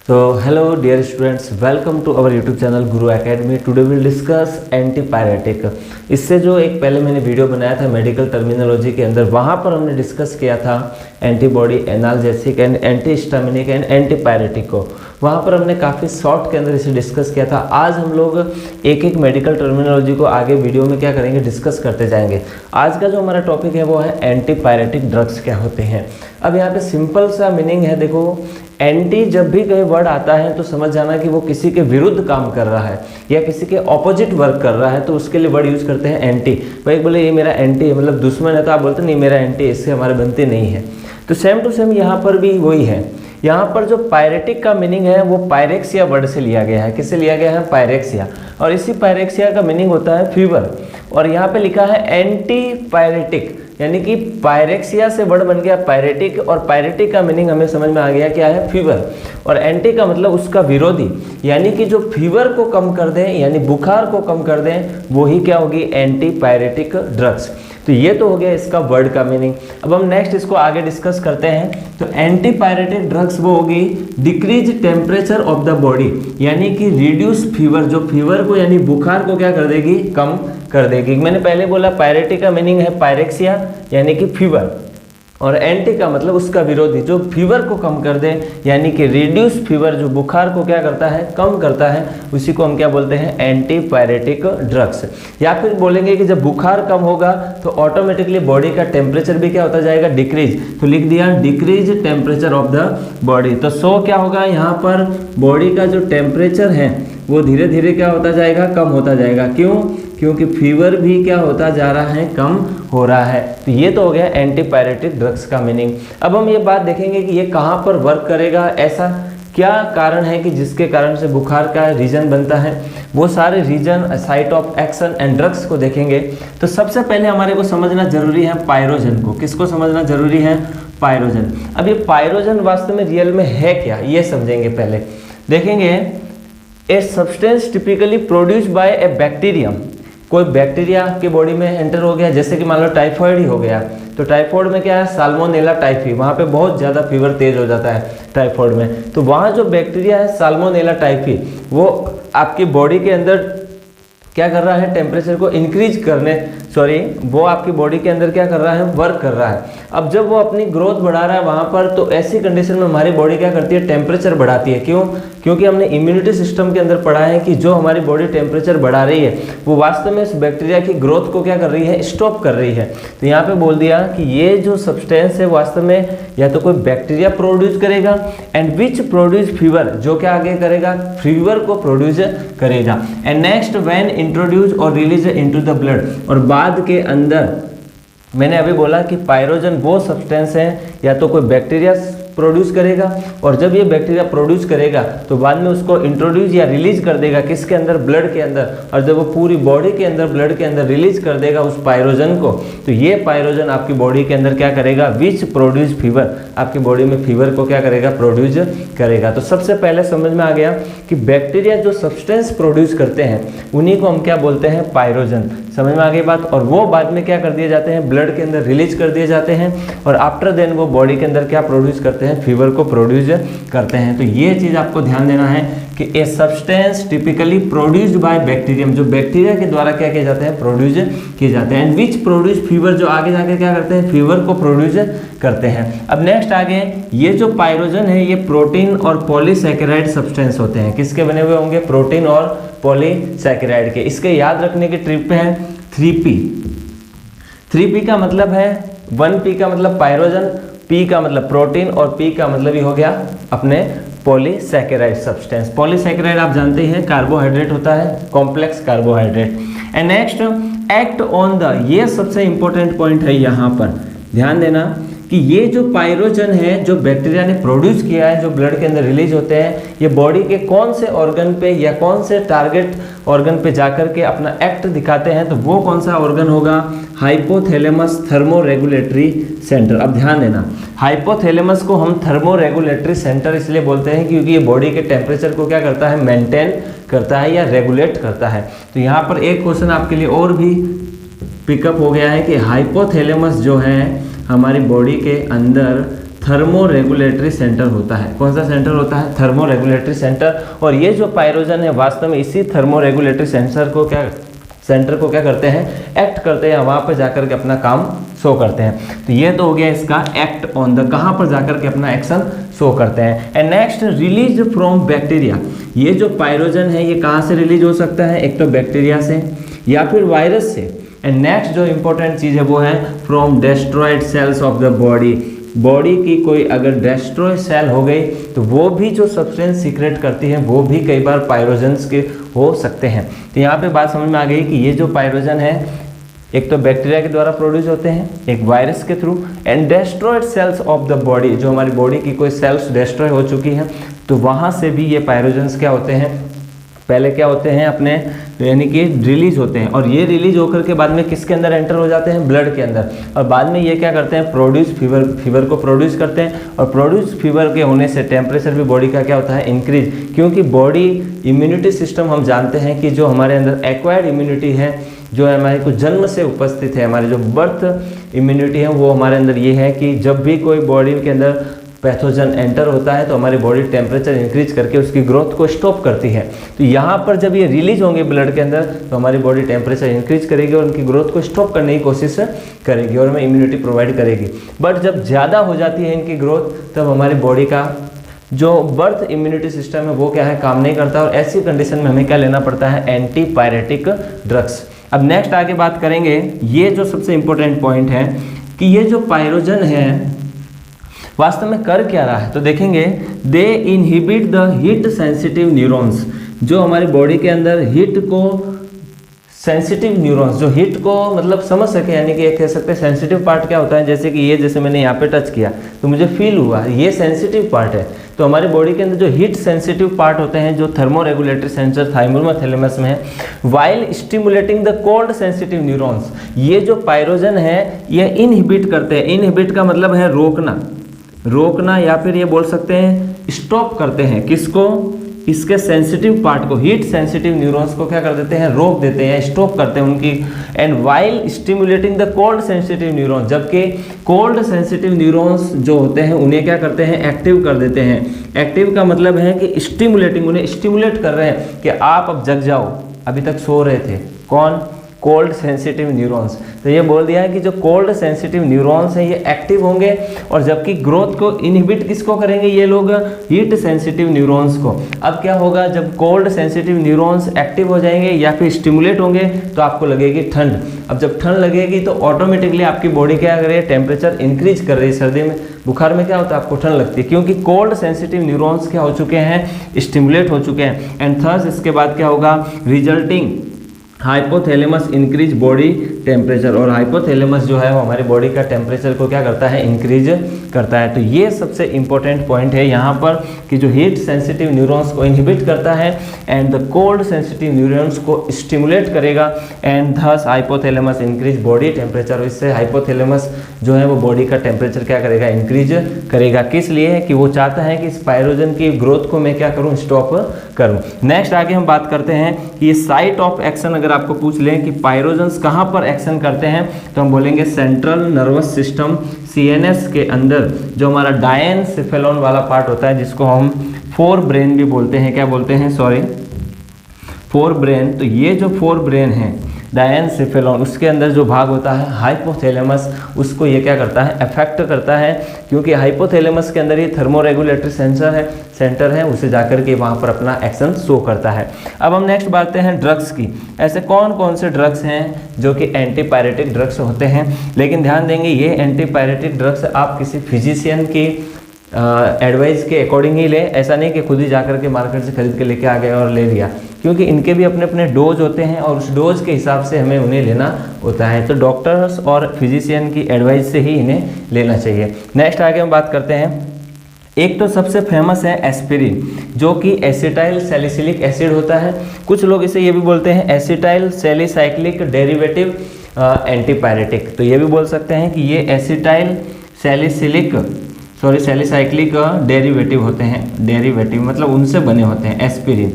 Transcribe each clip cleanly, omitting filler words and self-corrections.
So hello dear students, welcome to our YouTube channel Guru Academy. Today we will discuss antipyretic. इससे जो एक पहले मैंने video बनाया था मेडिकल टर्मिनोलॉजी के अंदर, वहाँ पर हमने डिस्कस किया था antibody, analgesic and antihistaminic and antipyretic को। वहाँ पर हमने काफ़ी शॉर्ट के अंदर इसे डिस्कस किया था। आज हम लोग एक एक मेडिकल टर्मिनोलॉजी को आगे वीडियो में क्या करेंगे, डिस्कस करते जाएंगे। आज का जो हमारा टॉपिक है वो है एंटीपायरेटिक ड्रग्स क्या होते हैं। अब यहाँ पे सिंपल सा मीनिंग है, देखो एंटी जब भी कोई वर्ड आता है तो समझ जाना कि वो किसी के विरुद्ध काम कर रहा है या किसी के ऑपोजिट वर्क कर रहा है, तो उसके लिए वर्ड यूज करते हैं एंटी। भाई बोले ये मेरा एंटी है, मतलब दुश्मन है, तो आप बोलते नहीं मेरा एंटी, इससे हमारे बनते नहीं है। तो सेम टू सेम यहाँ पर भी वही है। यहाँ पर जो पायरेटिक का मीनिंग है वो पायरेक्सिया वर्ड से लिया गया है। किससे लिया गया है? पायरेक्सिया। और इसी पायरेक्सिया का मीनिंग होता है फीवर। और यहाँ पे लिखा है एंटी पायरेटिक, यानी कि पायरेक्सिया से वर्ड बन गया पायरेटिक, और पायरेटिक का मीनिंग हमें समझ में आ गया क्या है? फीवर। और एंटी का मतलब उसका विरोधी, यानी कि जो फीवर को कम कर दें, यानी बुखार को कम कर दें, वो ही क्या होगी? Anti pyretic drugs. तो ये तो हो गया इसका वर्ड का मीनिंग। अब हम नेक्स्ट इसको आगे डिस्कस करते हैं। तो एंटीपायरेटिक ड्रग्स वो होगी decrease temperature of the body, यानी कि रिड्यूस फीवर, जो फीवर को यानी बुखार को क्या कर देगी? कम कर देगी। मैंने पहले बोला पायरेटिक का मीनिंग है पायरेक्सिया, यानी कि फीवर, और एंटी का मतलब उसका विरोधी, जो फीवर को कम कर दे, यानी कि रिड्यूस फीवर, जो बुखार को क्या करता है? कम करता है, उसी को हम क्या बोलते हैं? Antipyretic drugs. या फिर बोलेंगे कि जब बुखार कम होगा तो ऑटोमेटिकली बॉडी का टेम्परेचर भी क्या होता जाएगा? डिक्रीज। तो लिख दिया decrease temperature of the body. तो सो क्या होगा यहाँ पर? बॉडी का जो टेम्परेचर है वो धीरे धीरे क्या होता जाएगा? कम होता जाएगा। क्यों? क्योंकि फीवर भी क्या होता जा रहा है? कम हो रहा है। तो ये तो हो गया एंटीपायरेटिक ड्रग्स का मीनिंग। अब हम ये बात देखेंगे कि ये कहाँ पर वर्क करेगा, ऐसा क्या कारण है कि जिसके कारण से बुखार का रीजन बनता है। वो सारे reason, site of action and drugs को देखेंगे। तो सबसे पहले हमारे को समझना जरूरी है पायरोजन को। किसको समझना जरूरी है? पायरोजन। अब ये पायरोजन वास्तव में रियल में है क्या, ये समझेंगे। पहले देखेंगे a substance typically produce by A bacterium. कोई बैक्टीरिया आपके बॉडी में एंटर हो गया, जैसे कि मान लो टाइफॉइड ही हो गया, तो टाइफॉइड में क्या है? साल्मोनेला टाइफी, वहाँ पे बहुत ज़्यादा फीवर तेज हो जाता है टाइफॉइड में। तो वहाँ जो बैक्टीरिया है साल्मोनेला टाइफी, वो आपकी बॉडी के अंदर क्या कर रहा है? टेम्परेचर को इंक्रीज करने, वो आपकी बॉडी के अंदर क्या कर रहा है? वर्क कर रहा है। अब जब वो अपनी ग्रोथ बढ़ा रहा है वहाँ पर, तो ऐसी कंडीशन में हमारी बॉडी क्या करती है? टेम्परेचर बढ़ाती है। क्यों? क्योंकि हमने इम्यूनिटी सिस्टम के अंदर पढ़ा है कि जो हमारी बॉडी टेम्परेचर बढ़ा रही है वो वास्तव में इस बैक्टीरिया की ग्रोथ को क्या कर रही है? स्टॉप कर रही है। तो यहाँ पे बोल दिया कि ये जो सब्सटेंस है वास्तव में या तो कोई बैक्टीरिया प्रोड्यूस करेगा, एंड विच प्रोड्यूस फीवर, जो क्या आगे करेगा? फीवर को प्रोड्यूस करेगा। एंड नेक्स्ट व्हेन इंट्रोड्यूस और रिलीज इनटू द ब्लड, और बाद के अंदर मैंने अभी बोला कि पायरोजन वो सब्सटेंस है या तो कोई बैक्टीरिया प्रोड्यूस करेगा, और जब ये बैक्टीरिया प्रोड्यूस करेगा तो बाद में उसको इंट्रोड्यूस या रिलीज कर देगा किसके अंदर? ब्लड के अंदर। और जब वो पूरी बॉडी के अंदर, ब्लड के अंदर रिलीज कर देगा उस पायरोजन को, तो ये पायरोजन आपकी बॉडी के अंदर क्या करेगा? विच प्रोड्यूस फीवर, आपकी बॉडी में फीवर को क्या करेगा? प्रोड्यूस करेगा। तो सबसे पहले समझ में आ गया कि बैक्टीरिया जो सब्सटेंस प्रोड्यूस करते हैं उन्हीं को हम क्या बोलते हैं? पायरोजन। समझ में आ गई बात। और वो बाद में क्या कर दिए जाते हैं? ब्लड के अंदर रिलीज कर दिए जाते हैं, और आफ्टर देन वो बॉडी के अंदर क्या प्रोड्यूस करते हैं? फीवर को प्रोड्यूस करते हैं। तो ये चीज आपको ध्यान देना है कि a substance typically produced by bacterium, जो बैक्टीरिया के द्वारा क्या किए जाते हैं? प्रोड्यूस किए जाते हैं। एंड विच प्रोड्यूस फीवर, जो आगे जाकर क्या करते हैं? फीवर को प्रोड्यूस करते हैं। अब नेक्स्ट आगे, ये जो पायरोजन है ये प्रोटीन और पॉलीसैकेराइड सब्सटेंस होते हैं। किसके बने हुए होंगे? प्रोटीन और पॉलीसैकेराइड के। इसके याद रखने की ट्रिप है 3P। 3P का मतलब है 1P का मतलब पायरोजन, P का मतलब प्रोटीन, और P का मतलब ये हो गया अपने पॉलीसैकेराइड सब्सटेंस। पॉलीसैकेराइड आप जानते हैं कार्बोहाइड्रेट होता है, complex carbohydrate. And next act on the, ये सबसे इंपॉर्टेंट पॉइंट है यहाँ पर, ध्यान देना कि ये जो पायरोजन है जो बैक्टीरिया ने प्रोड्यूस किया है, जो ब्लड के अंदर रिलीज होते हैं, ये बॉडी के कौन से ऑर्गन पे या कौन से टारगेट ऑर्गन पे जाकर के अपना एक्ट दिखाते हैं, तो वो कौन सा ऑर्गन होगा? Hypothalamus thermoregulatory centre. अब ध्यान देना, हाइपोथैलेमस को हम थर्मोरेगुलेटरी सेंटर इसलिए बोलते हैं क्योंकि ये बॉडी के टेम्परेचर को क्या करता है? मेंटेन करता है या रेगुलेट करता है। तो यहाँ पर एक क्वेश्चन आपके लिए और भी पिकअप हो गया है कि हाइपोथैलेमस जो है हमारी बॉडी के अंदर थर्मो रेगुलेटरी सेंटर होता है। कौन सा सेंटर होता है? Thermo regulatory centre. और ये जो पायरोजन है वास्तव में इसी थर्मो रेगुलेटरी सेंटर को क्या करते हैं? एक्ट करते हैं, वहाँ पर जाकर के अपना काम शो करते हैं। तो ये तो हो गया इसका एक्ट ऑन द, कहाँ पर जाकर के अपना एक्शन शो करते हैं। And next, release from bacteria. ये जो पायरोजन है ये कहाँ से रिलीज हो सकता है? एक तो बैक्टीरिया से या फिर वायरस से। एंड नेक्स्ट जो इंपॉर्टेंट चीज़ है वो है from destroyed cells of the body. Body की कोई अगर डेस्ट्रॉय सेल हो गई तो वो भी जो सब्सटेंस सीक्रेट करती है वो भी कई बार पायरोजन्स के हो सकते हैं। तो यहाँ पे बात समझ में आ गई कि ये जो पायरोजन है एक तो बैक्टीरिया के द्वारा प्रोड्यूस होते हैं, एक वायरस के through, and destroyed cells of the body, जो हमारी बॉडी की कोई सेल्स डिस्ट्रॉय हो चुकी हैं तो वहाँ से भी ये पायरोजन्स क्या होते हैं? पहले क्या होते हैं अपने, यानी कि रिलीज होते हैं, और ये रिलीज होकर के बाद में किसके अंदर एंटर हो जाते हैं? ब्लड के अंदर। और बाद में ये क्या करते हैं? प्रोड्यूस फीवर को प्रोड्यूस करते हैं। और प्रोड्यूस फीवर के होने से टेम्परेचर भी बॉडी का क्या होता है? इंक्रीज। क्योंकि बॉडी इम्यूनिटी सिस्टम हम जानते हैं कि जो हमारे अंदर एक्वायर्ड इम्यूनिटी है, जो है हमारे को जन्म से उपस्थित है, हमारी जो बर्थ इम्यूनिटी है वो हमारे अंदर ये है कि जब भी कोई बॉडी के अंदर पैथोजन एंटर होता है तो हमारी बॉडी टेम्परेचर इंक्रीज करके उसकी ग्रोथ को स्टॉप करती है। तो यहाँ पर जब ये रिलीज होंगे ब्लड के अंदर तो हमारी बॉडी टेम्परेचर इंक्रीज करेगी और उनकी ग्रोथ को स्टॉप करने की कोशिश करेगी और हमें इम्यूनिटी प्रोवाइड करेगी। बट जब ज़्यादा हो जाती है इनकी ग्रोथ तब हमारी बॉडी का जो बर्थ इम्यूनिटी सिस्टम है वो क्या है? काम नहीं करता, और ऐसी कंडीशन में हमें क्या लेना पड़ता है? Antipyretic drugs. अब नेक्स्ट आगे बात करेंगे, ये जो सबसे इंपॉर्टेंट पॉइंट है कि ये जो पायरोजन है वास्तव में कर क्या रहा है? तो देखेंगे, they inhibit the heat sensitive neurons. जो हमारी बॉडी के अंदर हीट को सेंसिटिव न्यूरॉन्स, जो हीट को मतलब समझ सके, यानी कि कह सकते हैं सेंसिटिव पार्ट क्या होता है? जैसे कि ये, जैसे मैंने यहाँ पे टच किया तो मुझे फील हुआ, ये सेंसिटिव पार्ट है। तो हमारी बॉडी के अंदर जो हीट सेंसिटिव पार्ट होते हैं, जो थर्मो रेगुलेटरी सेंसर थाइमस में है, while stimulating the cold sensitive neurons. ये जो पायरोजन है ये इनहिबिट करते हैं। इनहिबिट का मतलब है रोकना या फिर ये बोल सकते हैं स्टॉप करते हैं। किसको? इसके सेंसिटिव पार्ट को, हीट सेंसिटिव न्यूरॉन्स को क्या कर देते हैं? रोक देते हैं, स्टॉप करते हैं उनकी। And while stimulating the cold sensitive neurons, जबकि कोल्ड सेंसिटिव न्यूरॉन्स जो होते हैं उन्हें क्या करते हैं? एक्टिव कर देते हैं। एक्टिव का मतलब है कि स्टिमुलेटिंग, उन्हें स्टिमुलेट कर रहे हैं कि आप अब जग जाओ, अभी तक सो रहे थे। कौन? Cold sensitive neurons. तो ये बोल दिया है कि जो कोल्ड सेंसिटिव न्यूरॉन्स हैं ये एक्टिव होंगे, और जबकि ग्रोथ को इनहिबिट किसको करेंगे? ये लोग हीट सेंसिटिव न्यूरॉन्स को। अब क्या होगा जब कोल्ड सेंसिटिव न्यूरॉन्स एक्टिव हो जाएंगे या फिर स्टिमुलेट होंगे तो आपको लगेगी ठंड। अब जब ठंड लगेगी तो ऑटोमेटिकली आपकी बॉडी क्या कर रही है? टेम्परेचर इंक्रीज कर रही है। सर्दी में, बुखार में क्या होता है? आपको ठंड लगती है, क्योंकि कोल्ड सेंसिटिव न्यूरॉन्स क्या हो चुके हैं? स्टिमुलेट हो चुके हैं। एंड थर्स इसके बाद क्या होगा? Resulting hypothalamus increase body temperature. और हाइपोथैलेमस जो है वो हमारी बॉडी का टेम्परेचर को क्या करता है? इंक्रीज करता है। तो ये सबसे इंपॉर्टेंट पॉइंट है यहाँ पर कि जो हीट सेंसिटिव न्यूरॉन्स को इनहिबिट करता है and the cold sensitive neurons को स्टिमुलेट करेगा, and thus hypothalamus increase body temperature. इससे हाइपोथैलेमस जो है वो बॉडी का टेम्परेचर क्या करेगा? इंक्रीज करेगा। किस लिए? कि वो चाहता है कि इस पायरोजन की ग्रोथ को मैं क्या करूँ? स्टॉप करूँ। नेक्स्ट आगे हम बात करते हैं कि ये साइट ऑफ एक्शन, अगर आपको पूछ लें कि पायरोजन्स कहाँ पर एक्शन करते हैं तो हम बोलेंगे सेंट्रल नर्वस सिस्टम, सीएनएस के अंदर जो हमारा डायनसेफेलॉन वाला पार्ट होता है जिसको हम फोर ब्रेन भी बोलते हैं। क्या बोलते हैं? Sorry, fore brain. तो ये जो फोर ब्रेन है डायनसेफेलॉन, उसके अंदर जो भाग होता है हाइपोथैलेमस, उसको ये क्या करता है? अफेक्ट करता है, क्योंकि हाइपोथैलेमस के अंदर ये थर्मो रेगुलेटरी सेंटर है, उसे जाकर के वहाँ पर अपना एक्शन शो करता है। अब हम नेक्स्ट बात करते हैं ड्रग्स की। ऐसे कौन कौन से ड्रग्स हैं जो कि एंटीपायरेटिक ड्रग्स होते हैं? लेकिन ध्यान देंगे ये एंटीपायरेटिक ड्रग्स आप किसी फिजिशियन की एडवाइस के अकॉर्डिंग ही ले। ऐसा नहीं कि खुद ही जाकर के मार्केट से खरीद के लेके आ गए और ले लिया, क्योंकि इनके भी अपने अपने डोज होते हैं और उस डोज के हिसाब से हमें उन्हें लेना होता है। तो डॉक्टर्स और फिजिशियन की एडवाइस से ही इन्हें लेना चाहिए। नेक्स्ट आगे हम बात करते हैं, एक तो सबसे फेमस है एस्पिरिन, जो कि एसिटाइल सैलिसिलिक एसिड होता है। कुछ लोग इसे ये भी बोलते हैं एसिटाइल सैलिसाइक्लिक डेरिवेटिव एंटीपायरेटिक। तो ये भी बोल सकते हैं कि ये एसिटाइल सैलिसाइक्लिक डेरिवेटिव होते हैं। डेरिवेटिव मतलब उनसे बने होते हैं एस्पिरिन।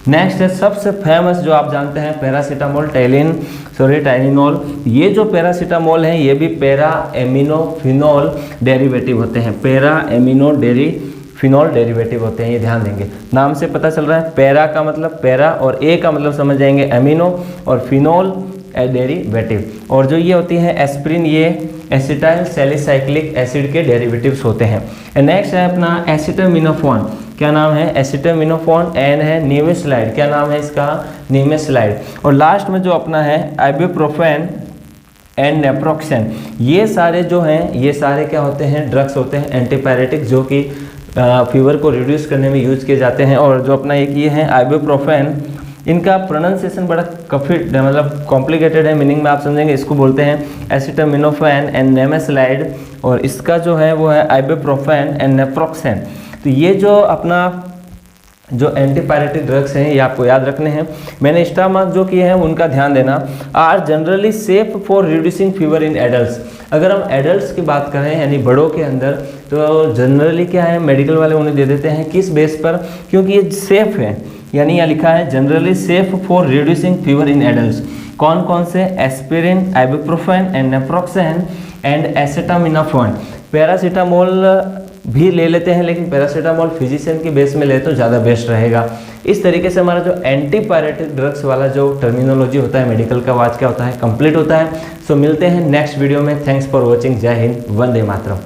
नेक्स्ट है सबसे फेमस जो आप जानते हैं पैरासीटामोल, टाइलिनॉल। ये जो पैरासीटामोल है ये भी पैरा एमिनो फिनॉल डेरिवेटिव होते हैं, पैरा एमिनो फिनॉल डेरिवेटिव होते हैं, ये ध्यान देंगे। नाम से पता चल रहा है, पैरा का मतलब पैरा और ए का मतलब समझ जाएंगे एमिनो और फिनॉल डेरिवेटिव। और जो ये होती है एस्पिरिन, ये एसिटाइल सैलिसाइक्लिक एसिड के डेरिवेटिव्स होते हैं। नेक्स्ट है अपना एसिटामिनोफेन, क्या नाम है, एसिटामिनोफेन। एन है निमेसुलाइड, क्या नाम है इसका, निमेसुलाइड। और लास्ट में जो अपना है आइबुप्रोफेन एंड नेप्रोक्सेन। ये सारे जो हैं ये सारे क्या होते हैं, ड्रग्स होते हैं एंटीपायरेटिक, जो कि फीवर को रिड्यूस करने में यूज किए जाते हैं। और जो अपना एक ये है आइबुप्रोफेन, इनका प्रोनाउंसिएशन बड़ा मतलब कॉम्प्लिकेटेड है, मीनिंग में आप समझेंगे। इसको बोलते हैं एसिटामिनोफेन एंड नेमेसुलाइड और इसका जो है वो है आइबुप्रोफेन एंड नेप्रोक्सेन। तो ये जो अपना जो एंटीपायरेटिक ड्रग्स हैं ये आपको याद रखने हैं। मैंने स्टार मार्क जो किए हैं उनका ध्यान देना। Are generally safe for reducing fever in adults. अगर हम एडल्ट्स की बात करें यानी बड़ों के अंदर, तो जनरली क्या है, मेडिकल वाले उन्हें दे देते हैं, किस बेस पर, क्योंकि ये सेफ है। यानी यहाँ लिखा है generally safe for reducing fever in adults. कौन कौन से, aspirin, ibuprofen and naproxen and acetaminophen. Paracetamol भी ले लेते हैं, लेकिन पैरासीटामोल फिजिशियन की बेस में ले तो ज़्यादा बेस्ट रहेगा। इस तरीके से हमारा जो एंटीपायरेटिक ड्रग्स वाला जो टर्मिनोलॉजी होता है मेडिकल का, आज क्या होता है, कंप्लीट होता है। सो मिलते हैं नेक्स्ट वीडियो में। Thanks for watching. जय हिंद, वंदे मातरम।